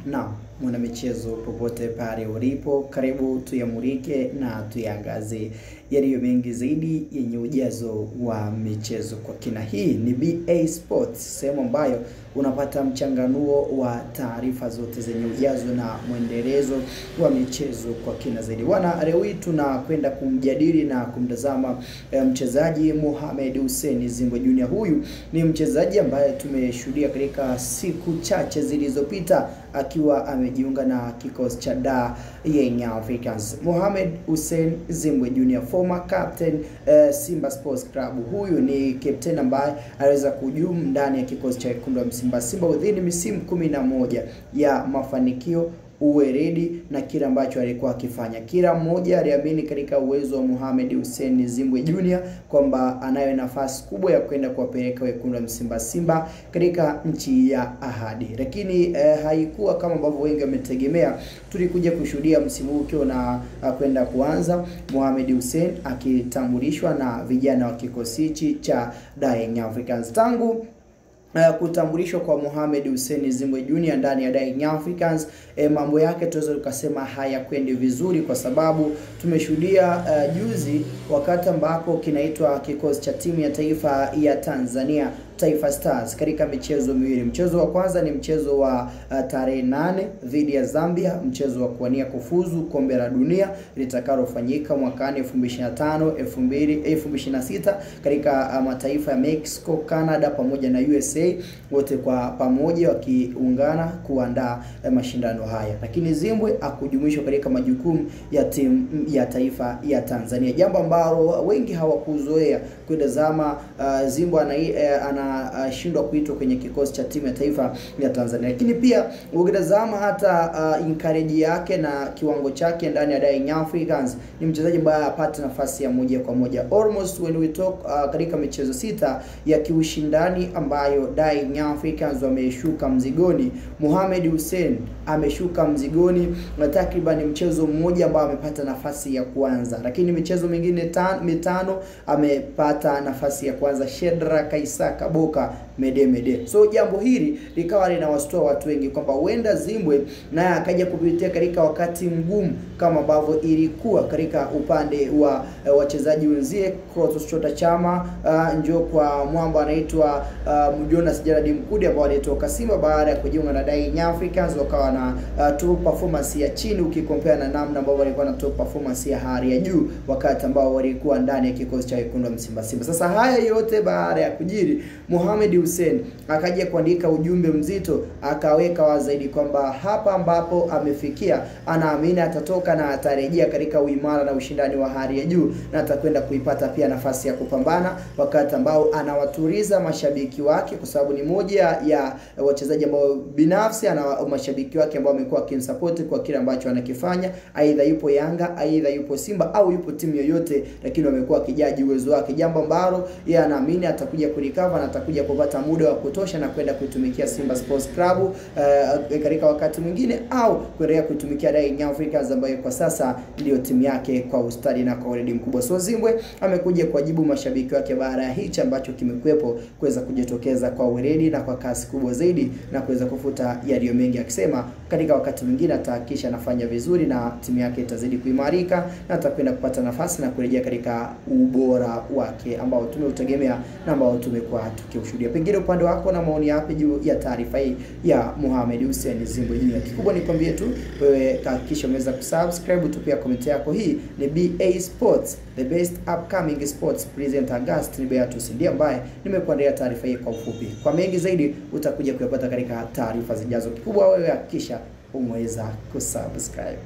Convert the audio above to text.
Na mwana michezo popote pale ulipo, karibu tuyamulike na tuyangazie yaliyo mengi zaidi yenye ujazo wa michezo kwa kina. Hii ni BA Sports, sehemu ambayo unapata mchanganuo wa taarifa zote zenye ujazo na mwendelezo wa michezo kwa kina zaidi. Leo hii tunakwenda kumjadili na kumtazama mchezaji Mohamed Hussein Zimbwe Junior. Huyu ni mchezaji ambaye tumeshuhudia katika siku chache zilizopita akiwa amejiunga na kikosi cha Dar Young Africans. Mohamed Hussein Zimbwe Junior, former captain Simba Sports Club. Huyu ni captain ambaye aliweza kuhudumu ndani ya kikosi cha wekundu wa Simba within misimu 11 ya mafanikio, uweredi na kila ambacho alikuwa akifanya. Kila mmoja aliamini katika uwezo wa Mohamed Hussein Zimbwe Junior kwamba anayo nafasi kubwa ya kwenda kuwapeleka wekundu wa Simba katika nchi ya ahadi. Lakini haikuwa kama ambavyo wengi wametegemea. Tulikuja kushuhudia msimu huu ukiwa na kwenda kuanza, Mohamed Hussein akitambulishwa na vijana wa kikosi cha Dar Young Africans. Tangu kutambulishwa kwa Mohamed Hussein Zimbwe Junior ndani ya Dar Young Africans, mambo yake tunaweza tukasema hayakwendi vizuri, kwa sababu tumeshuhudia juzi wakati ambapo kinaitwa kikosi cha timu ya taifa ya Tanzania Taifa Stars katika michezo miwili. Mchezo wa kwanza ni mchezo wa tarehe 8 dhidi ya Zambia, mchezo wa kuwania kufuzu kombe la dunia litakalofanyika mwakani 2025 2026 katika mataifa ya Mexico, Canada pamoja na USA, wote kwa pamoja wakiungana kuandaa mashindano haya. Lakini Zimbwe akujumuishwa katika majukumu ya timu ya taifa ya Tanzania, jambo ambalo wengi hawakuzoea kutazama. Zimbwe anashindwa kuitwa kwenye kikosi cha timu ya taifa ya Tanzania. Lakini pia ukitazama hata encourage yake na kiwango chake ndani ya Dar Young Africans, ni mchezaji ambaye apata nafasi ya moja kwa moja almost when we talk katika michezo 6 ya kiushindani ambayo Dar Young Africans wameshuka mzigoni, Mohamed Hussein ameshuka mzigoni na takriban mchezo mmoja ambao amepata nafasi ya kwanza, lakini michezo mingine 5 amepata nafasi ya kwanza. Shedra Kaisaka Boka mede. So jambo hili likawa linawastua watu wengi kwamba huenda Zimbwe naye akaja kupitia katika wakati mgumu kama ambavyo ilikuwa katika upande wa wachezaji wenzie. Krotos Chota Chama njoo kwa mwamba anaitwa Jonas Gerard Mkude ambao alitoka Simba baada ya kujiunga na Dar Young Africans, wakawa na top performance ya chini ukikompea na namna ambao walikuwa na top performance ya hali ya juu wakati ambao walikuwa ndani ya kikosi cha wekundu wa Simba. Sasa haya yote baada ya kujiri, Mohamed Hussein akaja kuandika ujumbe mzito, akaweka wazi zaidi kwamba hapa ambapo amefikia anaamini atatoka na atarejea katika uimara na ushindani wa hali ya juu, na atakwenda kuipata pia nafasi ya kupambana wakati ambao anawaturiza mashabiki wake, kwa sababu ni moja ya wachezaji ambao binafsi ana mashabiki wake ambao wamekuwa kimsupport kwa kile ambacho anakifanya, aidha yupo Yanga, aidha yupo Simba au yupo timu yoyote, lakini wamekuwa kijaji uwezo wake, jambo ambalo yeye anaamini atakuja kurecover na atakuja kupata muda wa kutosha na kwenda kuitumikia Simba Sports Club katika wakati mwingine, au kuendelea kuitumikia Dar Young Africans ambayo kwa sasa ndio timu yake kwa ustadi na kwa weledi mkubwa. So Zimbwe amekuja kuwajibu mashabiki wake baada ya hichi ambacho kimekuepo kuweza kujitokeza kwa weledi na kwa kasi kubwa zaidi na kuweza kufuta yaliyo mengi, akisema katika wakati mwingine atahakikisha anafanya vizuri na timu yake itazidi kuimarika na atakwenda kupata nafasi na kurejea katika ubora wake ambao tumeutegemea na ambao tumekuwa tukiushuhudia. Pengine upande wako na maoni yapi juu ya taarifa hii ya Mohamed Hussein Zimbwe Junior? Kikubwa nikwambie tu wewe hakikisha umeweza kusubscribe, tupia comment yako. Hii ni BA Sports, the best upcoming sports presenter. Agustin Beatus ndiye ambaye nimekuandalia taarifa hii kwa ufupi. Kwa mengi zaidi utakuja kuyapata katika taarifa zijazo. Kikubwa wewe hakikisha umeweza kusubscribe.